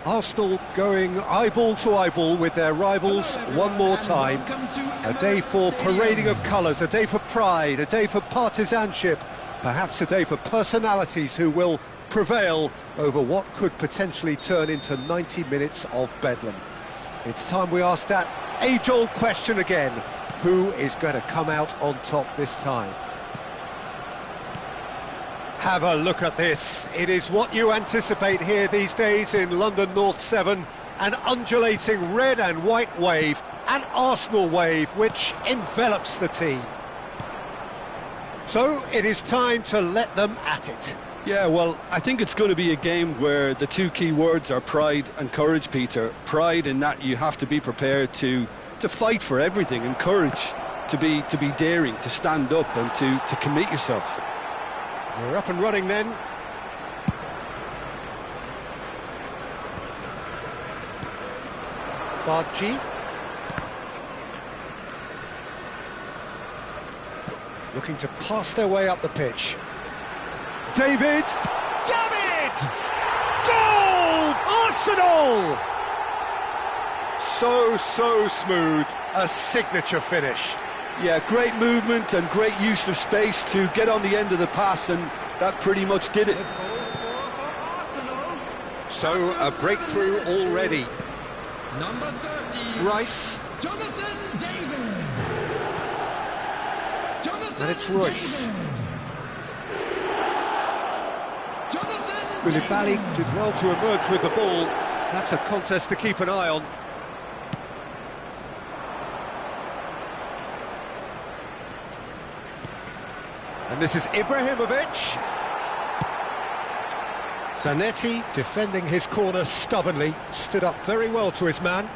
Arsenal going eyeball to eyeball with their rivals one more time. A day for parading of colours, a day for pride, a day for partisanship, perhaps a day for personalities who will prevail over what could potentially turn into 90 minutes of bedlam. It's time we ask that age-old question again. Who is going to come out on top this time? Have a look at this. It is what you anticipate here these days in London North 7. An undulating red and white wave, an Arsenal wave which envelops the team. So it is time to let them at it. Yeah, well, I think it's going to be a game where the two key words are pride and courage, Peter. Pride in that you have to be prepared to fight for everything, and courage to be daring, to stand up and to commit yourself. We're up and running then. Bargi. Looking to pass their way up the pitch. David! Goal! Arsenal! So smooth. A signature finish. Yeah, great movement and great use of space to get on the end of the pass, and that pretty much did it. So, a breakthrough already. Number 30, Rice. Jonathan David. And it's Royce. Koulibaly did well to emerge with the ball. That's a contest to keep an eye on. And this is Ibrahimovic. Zanetti defending his corner stubbornly, stood up very well to his man.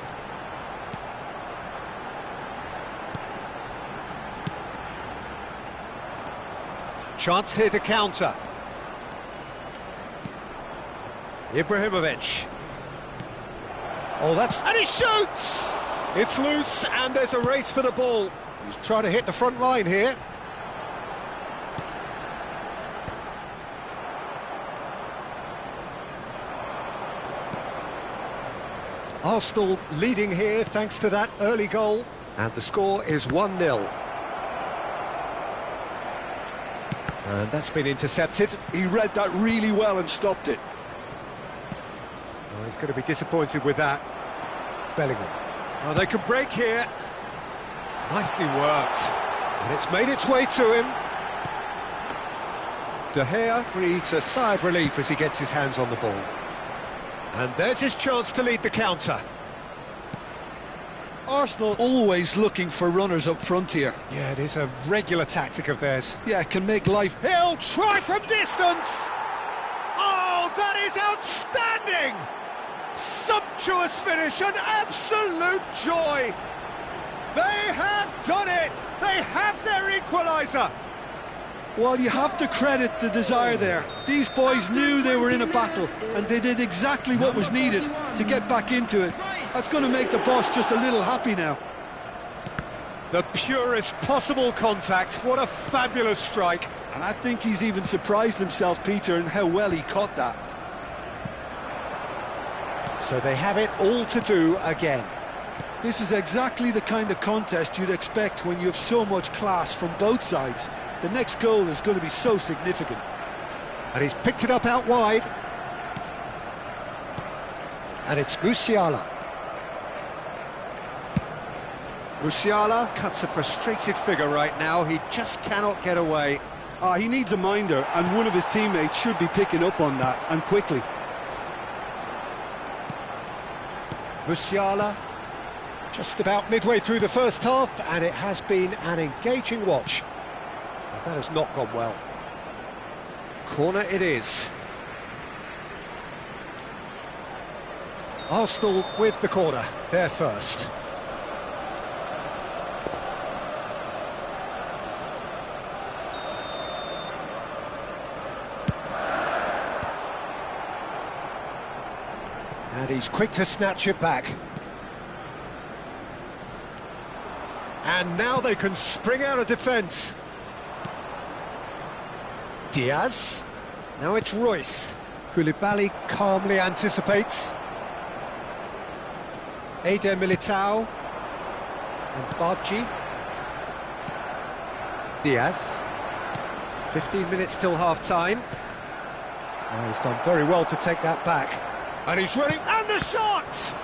Chance here to counter. Ibrahimovic. Oh, and he shoots! It's loose, and there's a race for the ball. He's trying to hit the front line here. Arsenal leading here thanks to that early goal, and the score is 1-0. And that's been intercepted. He read that really well and stopped it. Oh, he's going to be disappointed with that. Bellingham. Oh, they could break here. Nicely worked. And it's made its way to him. De Gea breathes a sigh of relief as he gets his hands on the ball. And there's his chance to lead the counter. Arsenal always looking for runners up front here. Yeah, it is a regular tactic of theirs. Yeah, it can make life... He'll try from distance! Oh, that is outstanding! Sumptuous finish, an absolute joy! They have done it! They have their equaliser! Well, you have to credit the desire there. These boys knew they were in a battle, and they did exactly what was needed to get back into it. That's going to make the boss just a little happy now. The purest possible contact. What a fabulous strike. And I think he's even surprised himself, Peter, in how well he caught that. So they have it all to do again. This is exactly the kind of contest you'd expect when you have so much class from both sides. The next goal is going to be so significant. And he's picked it up out wide. And it's Musiala. Musiala cuts a frustrated figure right now. He just cannot get away. He needs a minder, and one of his teammates should be picking up on that, and quickly. Musiala, just about midway through the first half, and it has been an engaging watch. That has not gone well. Corner it is. Arsenal with the corner, they're first. And he's quick to snatch it back. And now they can spring out of defence. Diaz. Now it's Royce. Koulibaly calmly anticipates. Eder Militao. And Bargi. Diaz. 15 minutes till half-time. Oh, he's done very well to take that back. And he's running, and the shot!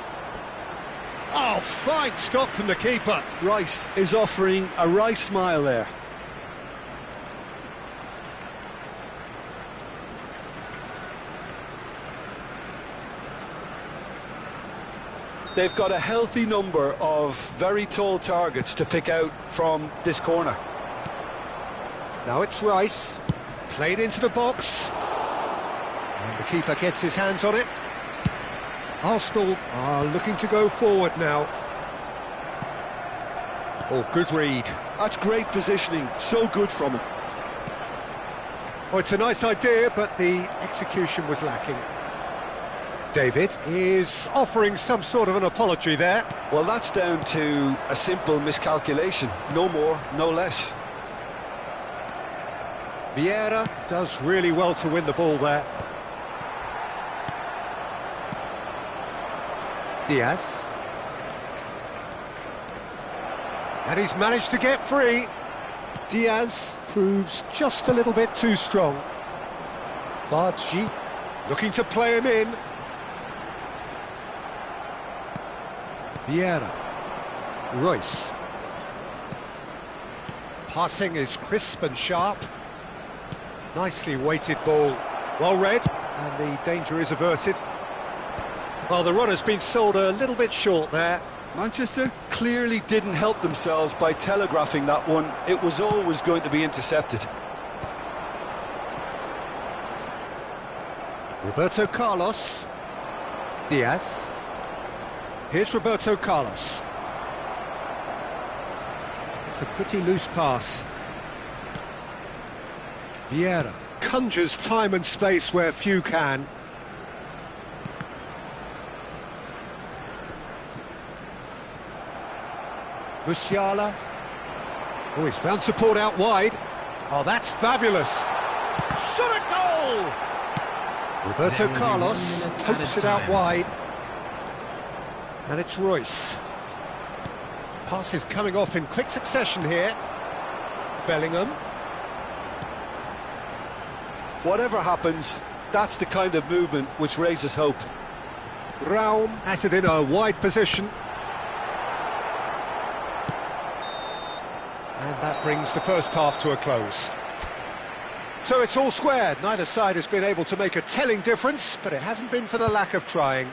Oh, fine stop from the keeper. Rice is offering a wry smile there. They've got a healthy number of very tall targets to pick out from this corner. Now it's Rice, played into the box, and the keeper gets his hands on it. Arsenal are looking to go forward now. Oh, good read. That's great positioning, so good from him. Oh, it's a nice idea, but the execution was lacking. David is offering some sort of an apology there. Well, that's down to a simple miscalculation, no more, no less. Vieira does really well to win the ball there. Diaz. And he's managed to get free. Diaz proves just a little bit too strong. Bargi looking to play him in. Vieira. Royce. Passing is crisp and sharp. Nicely weighted ball. Well read, and the danger is averted. Well, the runner's been sold a little bit short there. Manchester clearly didn't help themselves by telegraphing that one. It was always going to be intercepted. Roberto Carlos. Diaz. Here's Roberto Carlos. It's a pretty loose pass. Vieira conjures time and space where few can. Musiala. Oh, he's found support out wide. Oh, that's fabulous. Shot a goal! Roberto Carlos pokes it out wide. And it's Royce. Passes coming off in quick succession here. Bellingham. Whatever happens, that's the kind of movement which raises hope. Raum has it in a wide position. And that brings the first half to a close. So it's all squared. Neither side has been able to make a telling difference, but it hasn't been for the lack of trying.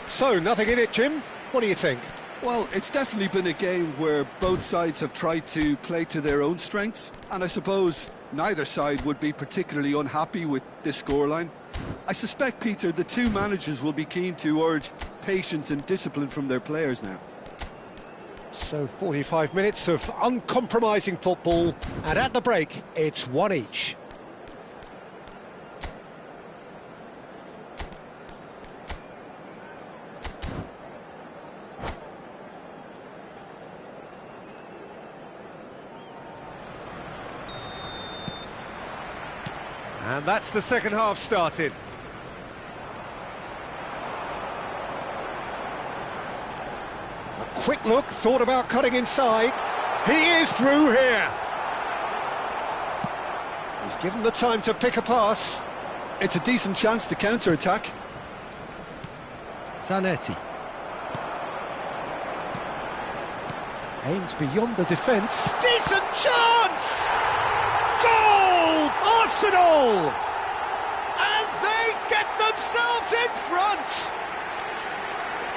So, nothing in it, Jim. What do you think? Well, it's definitely been a game where both sides have tried to play to their own strengths, and I suppose neither side would be particularly unhappy with this scoreline. I suspect, Peter, the two managers will be keen to urge patience and discipline from their players now. So 45 minutes of uncompromising football, and at the break, it's one each. And that's the second half started. A quick look, thought about cutting inside. He is through here. He's given the time to pick a pass. It's a decent chance to counter-attack. Zanetti. Aims beyond the defence. Decent chance! Goal! Arsenal! And they get themselves in front!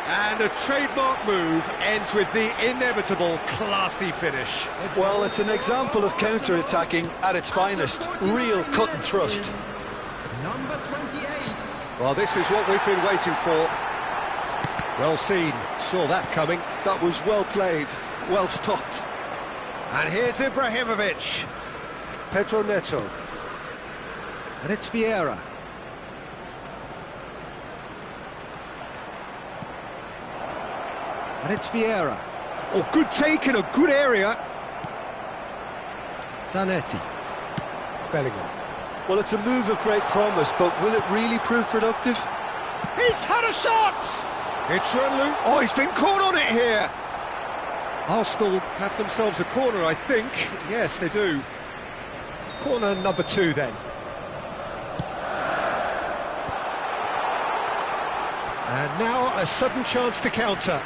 And a trademark move ends with the inevitable classy finish. Well, it's an example of counter-attacking at its finest. Real cut and thrust. Number 28. Well, this is what we've been waiting for. Well seen, saw that coming. That was well played, well stopped. And here's Ibrahimovic. Pedro Neto. And it's Vieira. And it's Vieira. Oh, good take in a good area. Zanetti. Bellingham. Well, it's a move of great promise, but will it really prove productive? He's had a shot! It's Renlu. Oh, he's been caught on it here. Arsenal have themselves a corner, I think. Yes, they do. Corner number 2 then. And now a sudden chance to counter.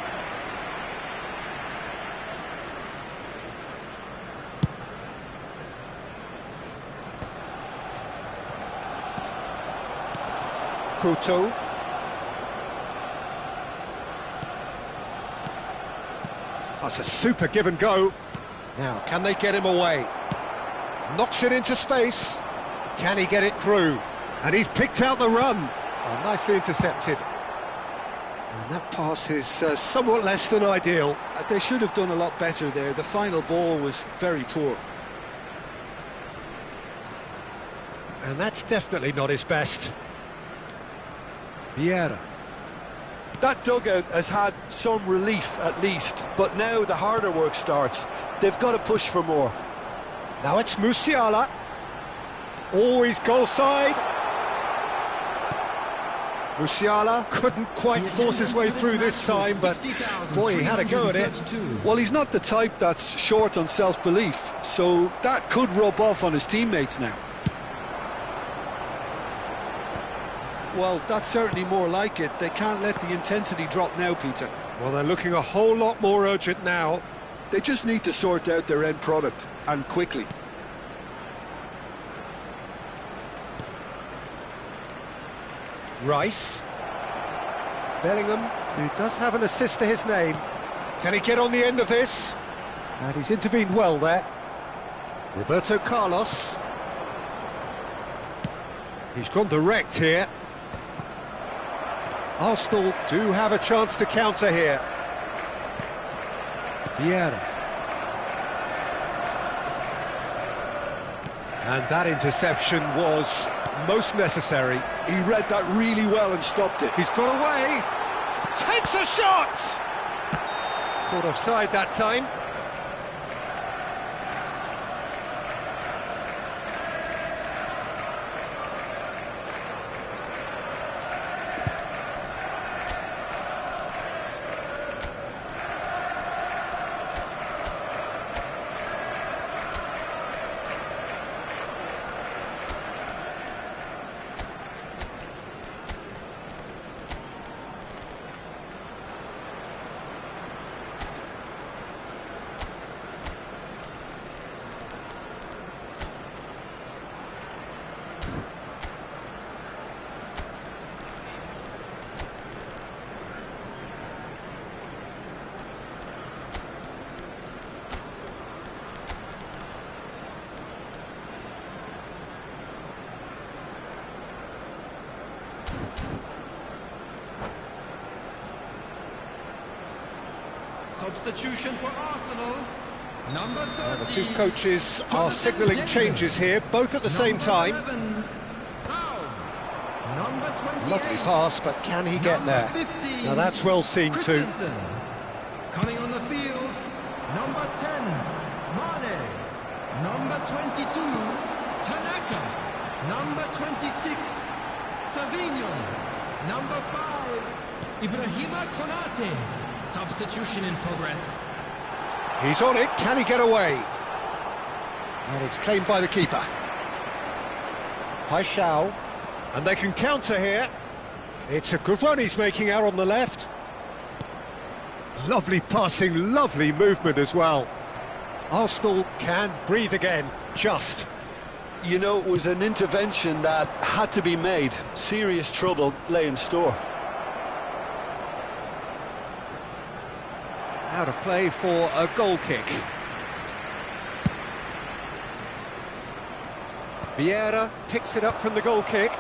Couto. That's a super give and go. Now, can they get him away? Knocks it into space. Can he get it through? And he's picked out the run. Oh, nicely intercepted. And that pass is somewhat less than ideal. They should have done a lot better there. The final ball was very poor. And that's definitely not his best. Vieira. That dugout has had some relief at least, but now the harder work starts. They've got to push for more. Now it's Musiala. Always goal side. Musiala couldn't quite force his way through this time, but boy, he had a go at it. Well, he's not the type that's short on self-belief, so that could rub off on his teammates now. Well, that's certainly more like it. They can't let the intensity drop now, Peter. Well, they're looking a whole lot more urgent now. They just need to sort out their end product, and quickly. Rice. Bellingham, who does have an assist to his name. Can he get on the end of this? And he's intervened well there. Roberto Carlos. He's gone direct here. Arsenal do have a chance to counter here. Vieira. And that interception was most necessary. He read that really well and stopped it. He's got away. Takes a shot! Caught offside that time. Substitution for Arsenal, number 30. The two coaches are signalling changes here, both at the same time. 11, number 28. Lovely pass, but can he get there? 15, Now that's well seen too. Christensen. Coming on the field, number 10, Mane. Number 22, Tanaka. Number 26, Savinho. Number 5, Ibrahima Konate. Substitution in progress. He's on it, can he get away? And it's claimed by the keeper. Paixão, and they can counter here. It's a good run he's making out on the left. Lovely passing, lovely movement as well. Arsenal can breathe again, just. You know, it was an intervention that had to be made. Serious trouble lay in store. Out of play for a goal kick. Vieira picks it up from the goal kick.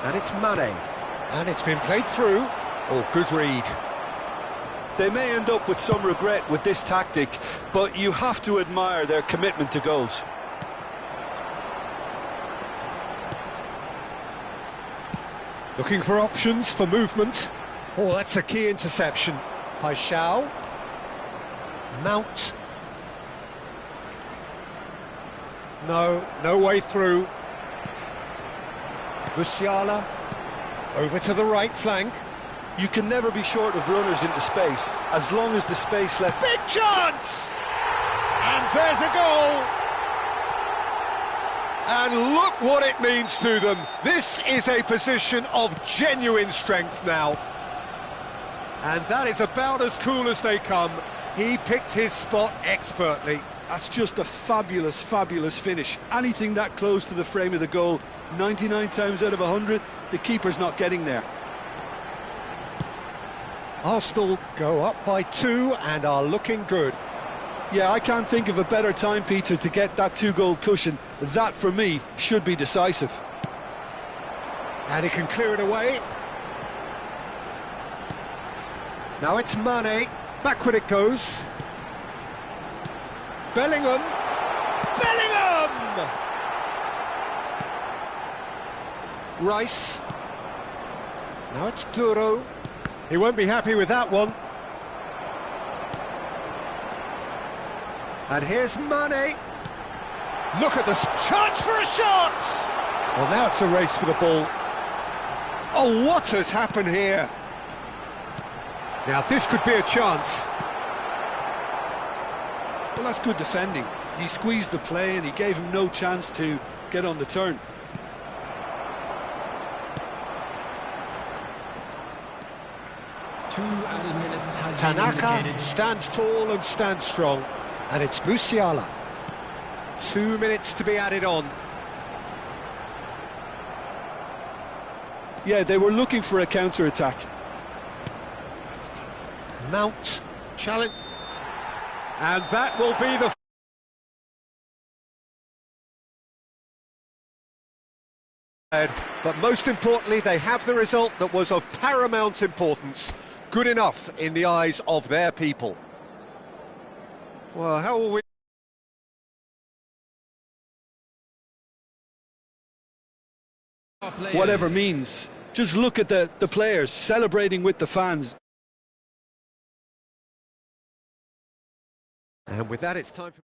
And it's Mane. And it's been played through. Oh, good read. They may end up with some regret with this tactic, but you have to admire their commitment to goals. Looking for options for movement. Oh, that's a key interception. Paixão. Mount. No way through. Musiala. Over to the right flank. You can never be short of runners into space, as long as the space left... Big chance! And there's a goal! And look what it means to them. This is a position of genuine strength now. And that is about as cool as they come. He picked his spot expertly. That's just a fabulous, fabulous finish. Anything that close to the frame of the goal, 99 times out of 100, the keeper's not getting there. Arsenal go up by 2 and are looking good. Yeah, I can't think of a better time, Peter, to get that 2-goal cushion. That, for me, should be decisive. And he can clear it away. Now it's Mane. Backward it goes. Bellingham. Bellingham! Rice. Now it's Duro. He won't be happy with that one. And here's Mane. Look at this chance for a shot! Well, now it's a race for the ball. Oh, what has happened here? Now, this could be a chance. Well, that's good defending. He squeezed the play and he gave him no chance to get on the turn. Two added minutes has been Tanaka indicated. stands tall and stands strong. And it's Musiala. 2 minutes to be added on. Yeah, they were looking for a counter-attack. Mount, challenge. And that will be the... But most importantly, they have the result that was of paramount importance. Good enough in the eyes of their people. Well, how will we... Whatever means, just look at the players celebrating with the fans. And with that, it's time for...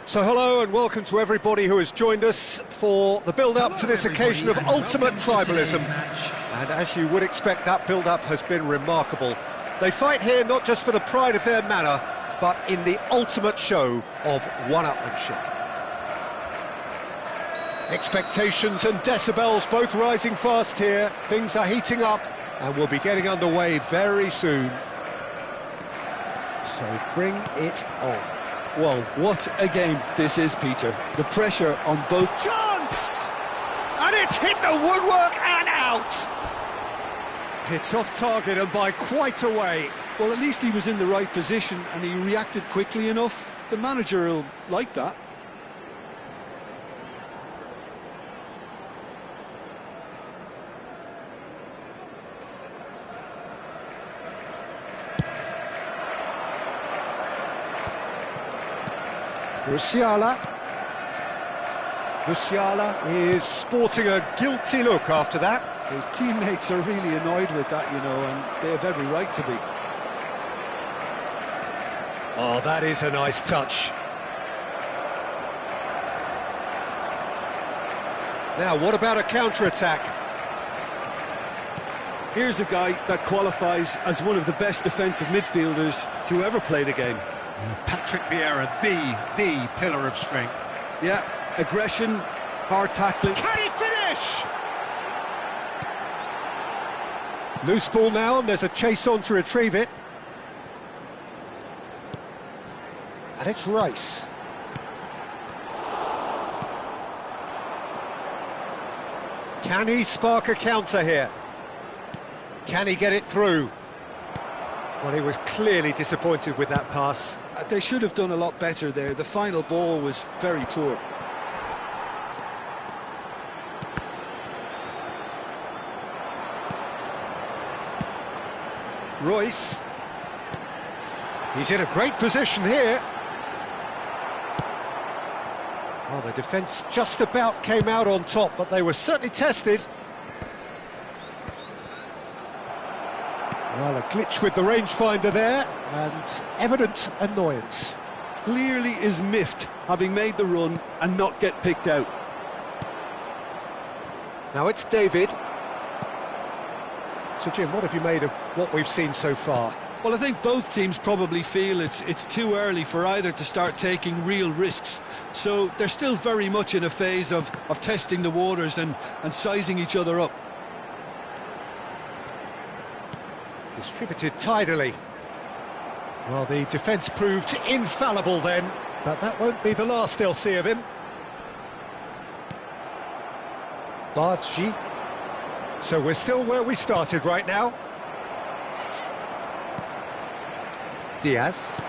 So hello and welcome to everybody who has joined us for the build-up to this occasion of ultimate tribalism. And as you would expect, that build-up has been remarkable. They fight here not just for the pride of their manor, but in the ultimate show of one-upmanship. Expectations and decibels both rising fast here. Things are heating up and we'll be getting underway very soon. So bring it on. Well, what a game this is, Peter. The pressure on both... Chance! And it's hit the woodwork and out! It's off target and by quite a way. Well, at least he was in the right position and he reacted quickly enough. The manager will like that. Musiala is sporting a guilty look after that. His teammates are really annoyed with that, you know, and they have every right to be. Oh, that is a nice touch. Now, what about a counter-attack? Here's a guy that qualifies as one of the best defensive midfielders to ever play the game. Patrick Vieira, the pillar of strength. Yeah, aggression, hard tackling. Can he finish? Loose ball now, and there's a chase on to retrieve it. And it's Rice. Can he spark a counter here? Can he get it through? Well, he was clearly disappointed with that pass. They should have done a lot better there. The final ball was very poor. Royce. He's in a great position here. Well, the defence just about came out on top, but they were certainly tested. Well, a glitch with the rangefinder there, and evident annoyance. Clearly is miffed, having made the run and not get picked out. Now it's David. So, Jim, what have you made of what we've seen so far? Well, I think both teams probably feel it's too early for either to start taking real risks. So they're still very much in a phase of testing the waters and sizing each other up. Distributed tidily. Well, the defence proved infallible then, but that won't be the last they'll see of him. Bargi. So we're still where we started right now. Diaz.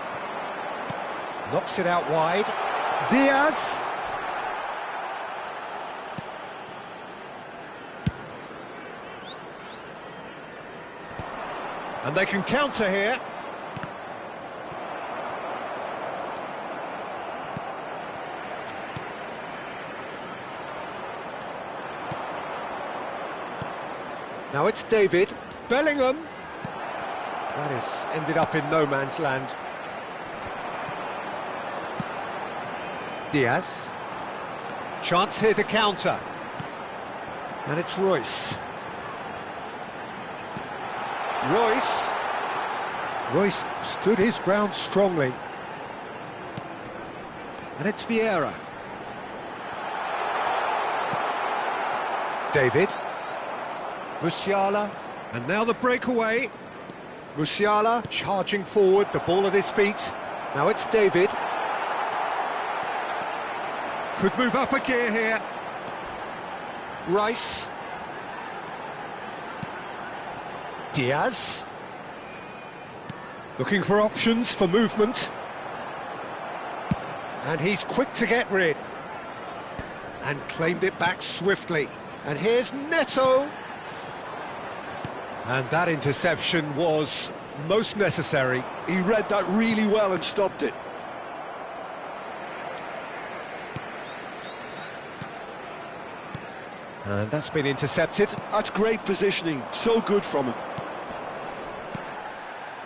Knocks it out wide. Diaz. And they can counter here. Now it's David. Bellingham. That has ended up in no man's land. Diaz. Chance here to counter. And it's Royce. Royce stood his ground strongly. And it's Vieira. David. Musiala. And now the breakaway. Musiala charging forward, the ball at his feet. Now it's David. Could move up a gear here. Rice. Diaz. Looking for options for movement. And he's quick to get rid. And claimed it back swiftly. And here's Neto. And that interception was most necessary. He read that really well and stopped it. And that's been intercepted. That's great positioning, so good from him.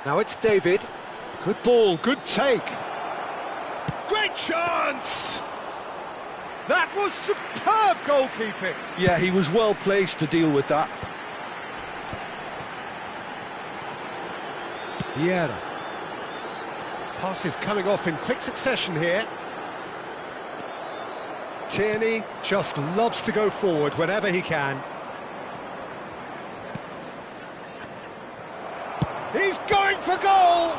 Now it's David. Good ball, good take. Great chance! That was superb goalkeeping. Yeah, he was well placed to deal with that. Vieira. Passes coming off in quick succession here. Tierney just loves to go forward whenever he can. He's going for goal!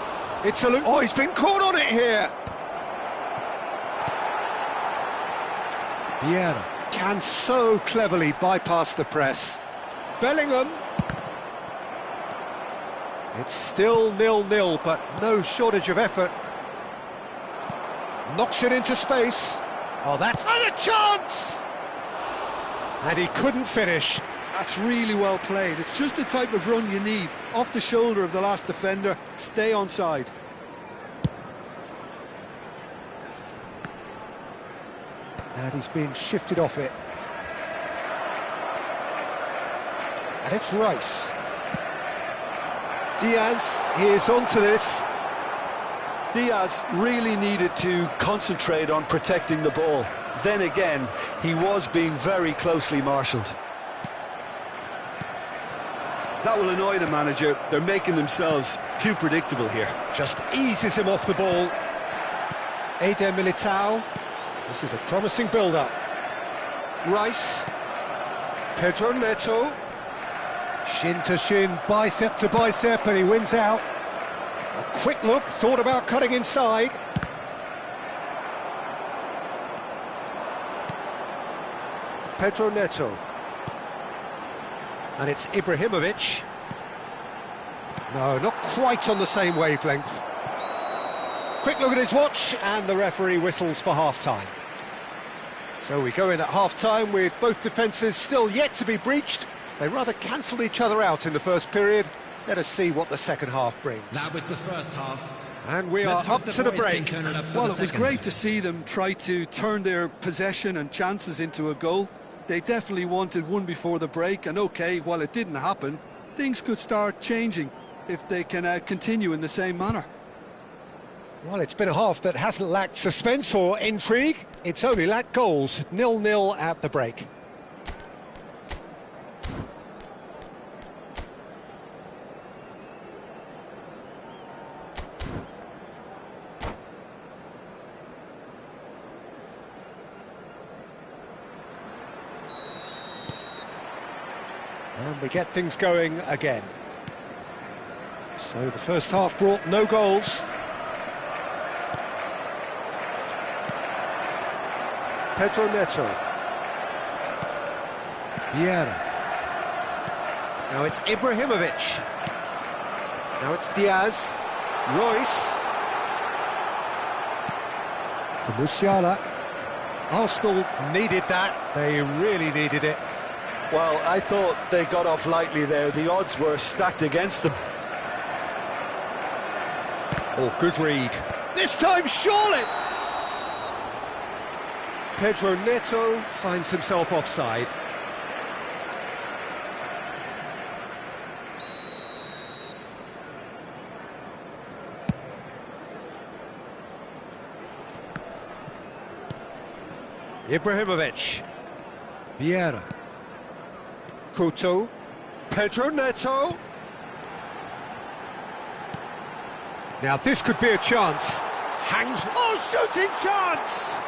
It's a look. Oh, he's been caught on it here. Vieira can so cleverly bypass the press. Bellingham. It's still 0-0, but no shortage of effort. Knocks it into space. Oh, that's not a chance! And he couldn't finish. That's really well played. It's just the type of run you need. Off the shoulder of the last defender, stay onside. And he's been shifted off it. And it's Rice. Diaz, he is onto this. Diaz really needed to concentrate on protecting the ball. Then again, he was being very closely marshalled. That will annoy the manager. They're making themselves too predictable here. Just eases him off the ball. Eder Militao. This is a promising build-up. Rice. Pedro Neto. Shin to shin, bicep to bicep, and he wins out. A quick look, thought about cutting inside. Pedro Neto. And it's Ibrahimovic. No, not quite on the same wavelength. Quick look at his watch, and the referee whistles for half-time. So we go in at half-time with both defences still yet to be breached. They rather cancelled each other out in the first period. Let us see what the second half brings. That was the first half. And we are up to the break. Well, it was great to see them try to turn their possession and chances into a goal. They definitely wanted one before the break, and okay, while it didn't happen, things could start changing if they can continue in the same manner. Well, it's been a half that hasn't lacked suspense or intrigue. It's only lacked goals. 0-0 at the break. And we get things going again. So the first half brought no goals. Pedro Neto. Vieira. Now it's Ibrahimovic. Now it's Diaz. Royce. For Musiala. Arsenal needed that. They really needed it. Well, I thought they got off lightly there. The odds were stacked against them. Oh, good read. This time, surely! Pedro Neto finds himself offside. Ibrahimovic. Vieira. Couto. Pedro Neto. Now this could be a chance. Hangs. Oh, shooting chance!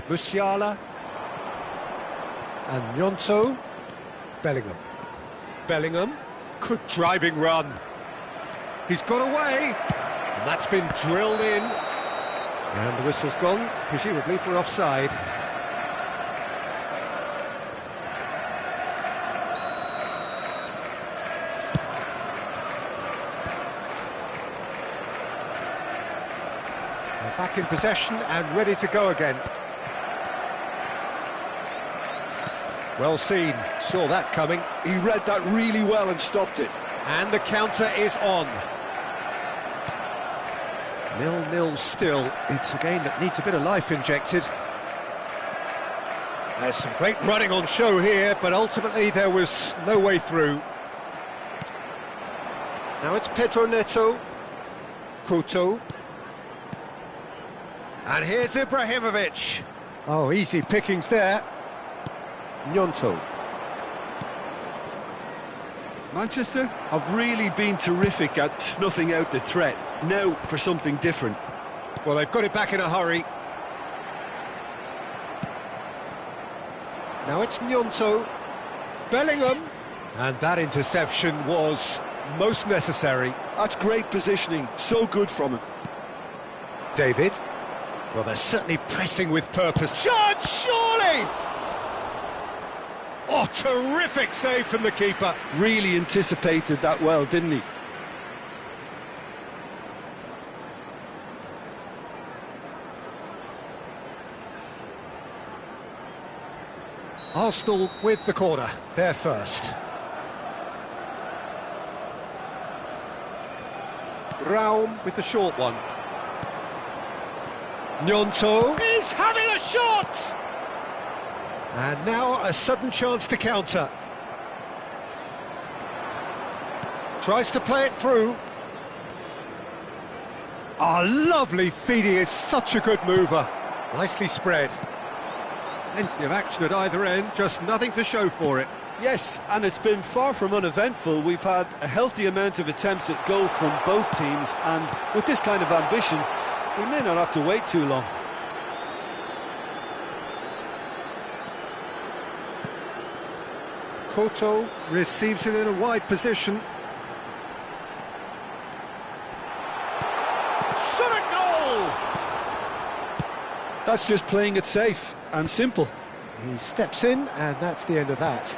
Musiala. And Nyonto. Bellingham. Bellingham. Good driving run. He's got away. And that's been drilled in. And the whistle's gone, presumably for offside. They're back in possession and ready to go again. Well seen, saw that coming. He read that really well and stopped it. And the counter is on. 0-0 still. It's a game that needs a bit of life injected. There's some great running on show here, but ultimately there was no way through. Now it's Pedro Neto. Couto. And here's Ibrahimovic. Oh, easy pickings there. Gnonto. Manchester have really been terrific at snuffing out the threat. Now for something different. Well, they've got it back in a hurry. Now it's Gnonto. Bellingham. And that interception was most necessary. That's great positioning, so good from him. David. Well, they're certainly pressing with purpose. Chance, surely! Oh, terrific save from the keeper. Really anticipated that well, didn't he? Arsenal with the corner, they're first. Raum with the short one. Gnonto is having a shot! And now a sudden chance to counter. Tries to play it through. Ah, lovely feeding, is such a good mover. Nicely spread. Plenty of action at either end, just nothing to show for it. Yes, and it's been far from uneventful. We've had a healthy amount of attempts at goal from both teams, and with this kind of ambition, we may not have to wait too long. Couto receives it in a wide position. Shot a goal! That's just playing it safe and simple. He steps in, and that's the end of that.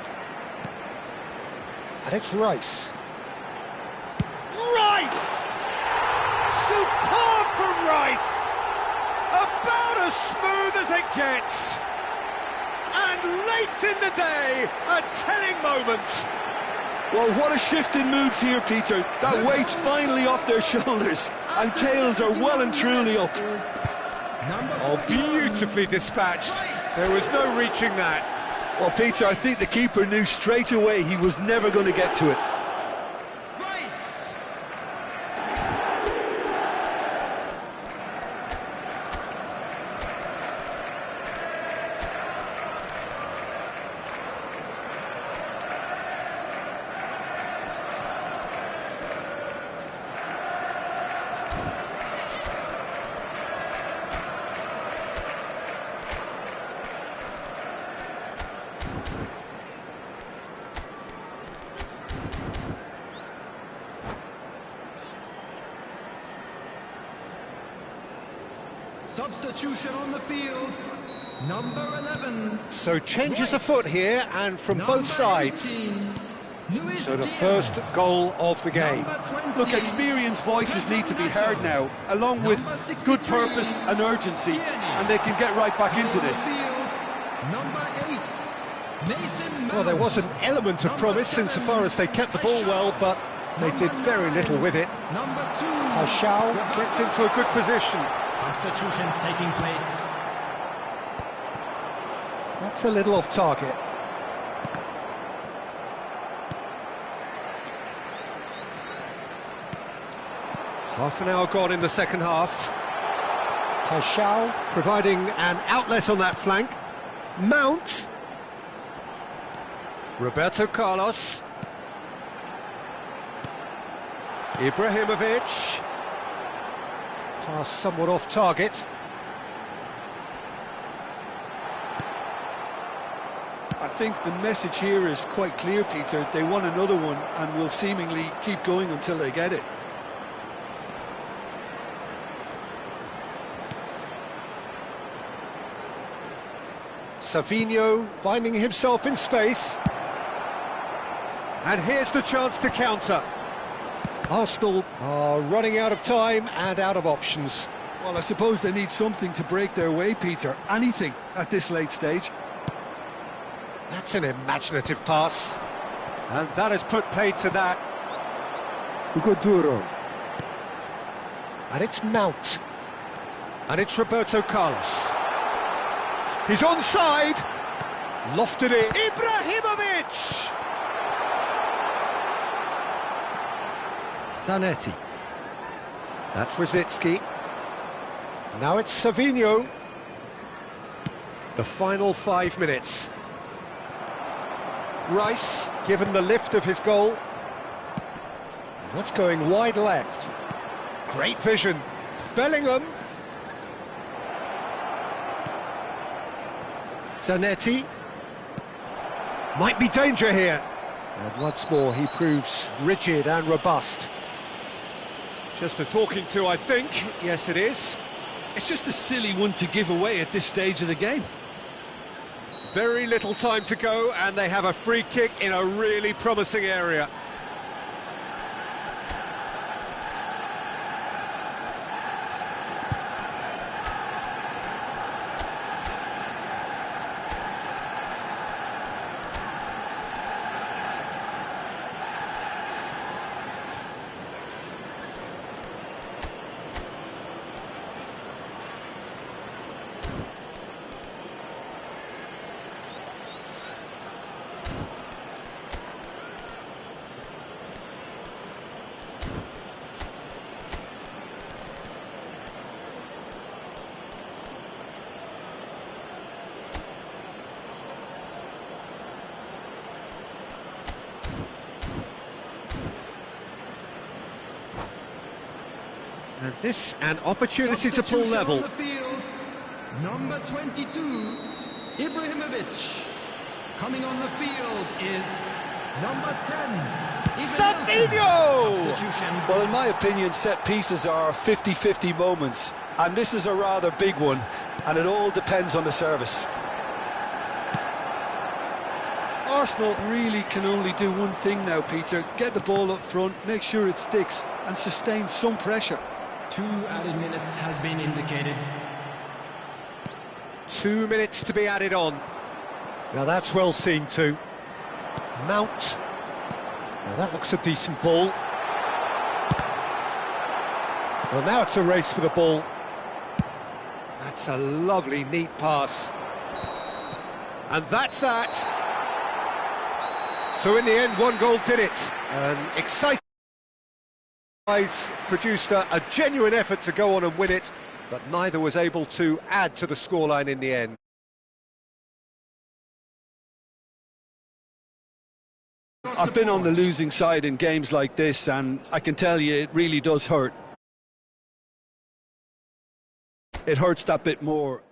And it's Rice. Rice! Superb from Rice! About as smooth as it gets. And late in the day, a telling moment. Well, what a shift in moods here, Peter. That weight's finally off their shoulders, and tails are well and truly up. Oh, beautifully dispatched. There was no reaching that. Well, Peter, I think the keeper knew straight away he was never going to get to it. Substitution on the field, number 11. So changes afoot here, and from both sides. 18, So the first goal of the game. Look, experienced voices need to be heard now, along with good purpose and urgency, and they can get right back into this. Number 8, Mason Well, there was an element of promise insofar as they kept the ball well, but they did very little with it. Number 2, Paschal gets into a good position. substitutions taking place. That's a little off target. Half an hour gone in the second half. Paschal providing an outlet on that flank. Mount. Roberto Carlos. Ibrahimovic. Pass somewhat off target. I think the message here is quite clear, Peter. They want another one and will seemingly keep going until they get it. Savinho finding himself in space. And here's the chance to counter. Arsenal are running out of time and out of options. Well, I suppose they need something to break their way, Peter. Anything at this late stage. That's an imaginative pass. And that has put paid to that. Ugoduro. And it's Mount. And it's Roberto Carlos. He's onside. Lofted it. Ibrahimovic! Zanetti. That's Rosicki. Now it's Savinho. The final 5 minutes. Rice, given the lift of his goal. And that's going wide left. Great vision. Bellingham. Zanetti. Might be danger here. And once more he proves rigid and robust. Just a talking to, I think. Yes, it is. It's just a silly one to give away at this stage of the game. Very little time to go, and they have a free kick in a really promising area. And this an opportunity to pull level. On the field, number 22, Ibrahimovic. Coming on the field is number 10, Savinho! Substitution. Well, in my opinion, set pieces are 50-50 moments, and this is a rather big one, and it all depends on the service. Arsenal really can only do one thing now, Peter. Get the ball up front, make sure it sticks, and sustain some pressure. 2 added minutes has been indicated. 2 minutes to be added on. Now that's well seen too. Mount. Now that looks a decent ball. Well, now it's a race for the ball. That's a lovely, neat pass. And that's that. So in the end, 1 goal did it. An exciting produced a genuine effort to go on and win it, but neither was able to add to the scoreline in the end. I've been on the losing side in games like this, and I can tell you it really does hurt. It hurts that bit more